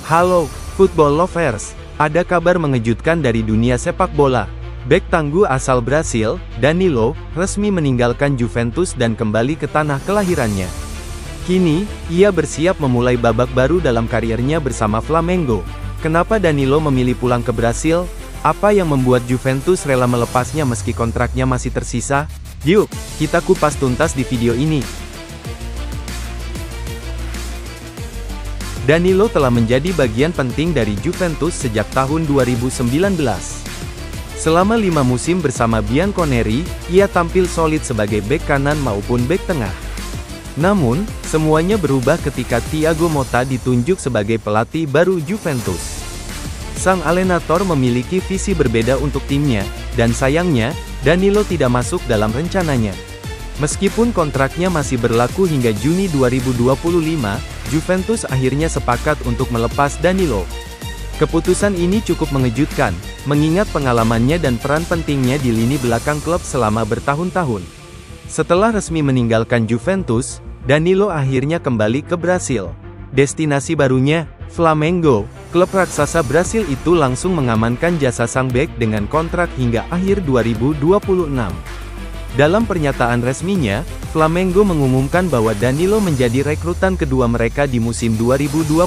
Halo, football lovers. Ada kabar mengejutkan dari dunia sepak bola. Bek tangguh asal Brasil, Danilo, resmi meninggalkan Juventus dan kembali ke tanah kelahirannya. Kini, ia bersiap memulai babak baru dalam karirnya bersama Flamengo. Kenapa Danilo memilih pulang ke Brasil? Apa yang membuat Juventus rela melepasnya meski kontraknya masih tersisa? Yuk, kita kupas tuntas di video ini. Danilo telah menjadi bagian penting dari Juventus sejak tahun 2019. Selama 5 musim bersama Bianconeri, ia tampil solid sebagai bek kanan maupun bek tengah. Namun, semuanya berubah ketika Thiago Motta ditunjuk sebagai pelatih baru Juventus. Sang Allenatore memiliki visi berbeda untuk timnya, dan sayangnya, Danilo tidak masuk dalam rencananya. Meskipun kontraknya masih berlaku hingga Juni 2025, Juventus akhirnya sepakat untuk melepas Danilo. Keputusan ini cukup mengejutkan, mengingat pengalamannya dan peran pentingnya di lini belakang klub selama bertahun-tahun. Setelah resmi meninggalkan Juventus, Danilo akhirnya kembali ke Brasil. Destinasi barunya, Flamengo, klub raksasa Brasil itu langsung mengamankan jasa sang bek dengan kontrak hingga akhir 2026. Dalam pernyataan resminya, Flamengo mengumumkan bahwa Danilo menjadi rekrutan kedua mereka di musim 2025.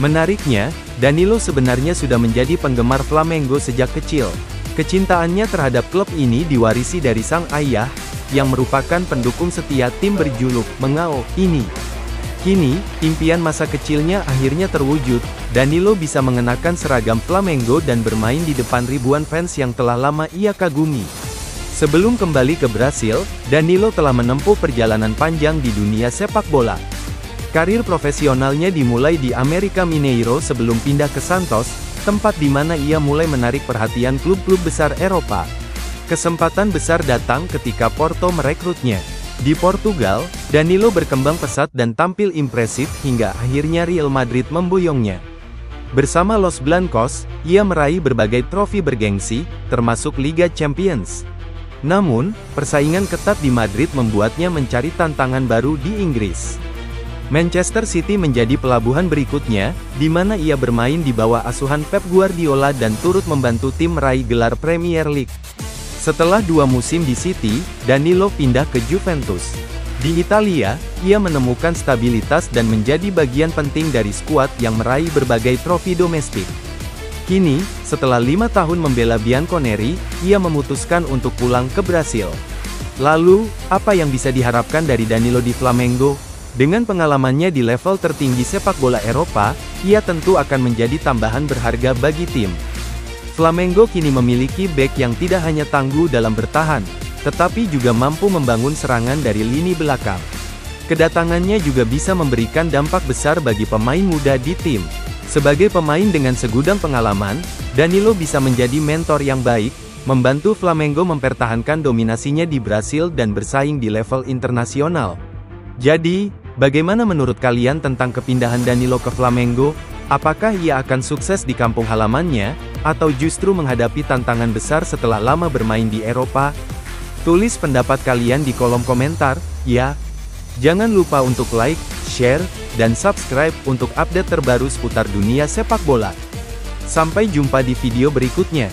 Menariknya, Danilo sebenarnya sudah menjadi penggemar Flamengo sejak kecil. Kecintaannya terhadap klub ini diwarisi dari sang ayah, yang merupakan pendukung setia tim berjuluk Mengao ini. Kini, impian masa kecilnya akhirnya terwujud. Danilo bisa mengenakan seragam Flamengo dan bermain di depan ribuan fans yang telah lama ia kagumi. Sebelum kembali ke Brasil, Danilo telah menempuh perjalanan panjang di dunia sepak bola. Karir profesionalnya dimulai di América Mineiro sebelum pindah ke Santos, tempat di mana ia mulai menarik perhatian klub-klub besar Eropa. Kesempatan besar datang ketika Porto merekrutnya. Di Portugal, Danilo berkembang pesat dan tampil impresif hingga akhirnya Real Madrid memboyongnya. Bersama Los Blancos, ia meraih berbagai trofi bergengsi, termasuk Liga Champions. Namun, persaingan ketat di Madrid membuatnya mencari tantangan baru di Inggris. Manchester City menjadi pelabuhan berikutnya, di mana ia bermain di bawah asuhan Pep Guardiola dan turut membantu tim meraih gelar Premier League. Setelah 2 musim di City, Danilo pindah ke Juventus. Di Italia, ia menemukan stabilitas dan menjadi bagian penting dari skuad yang meraih berbagai trofi domestik. Kini, setelah 5 tahun membela Bianconeri, ia memutuskan untuk pulang ke Brasil. Lalu, apa yang bisa diharapkan dari Danilo di Flamengo? Dengan pengalamannya di level tertinggi sepak bola Eropa, ia tentu akan menjadi tambahan berharga bagi tim. Flamengo kini memiliki bek yang tidak hanya tangguh dalam bertahan, tetapi juga mampu membangun serangan dari lini belakang. Kedatangannya juga bisa memberikan dampak besar bagi pemain muda di tim. Sebagai pemain dengan segudang pengalaman, Danilo bisa menjadi mentor yang baik, membantu Flamengo mempertahankan dominasinya di Brasil dan bersaing di level internasional. Jadi, bagaimana menurut kalian tentang kepindahan Danilo ke Flamengo? Apakah ia akan sukses di kampung halamannya, atau justru menghadapi tantangan besar setelah lama bermain di Eropa? Tulis pendapat kalian di kolom komentar, ya. Jangan lupa untuk like, share, dan subscribe untuk update terbaru seputar dunia sepak bola. Sampai jumpa di video berikutnya.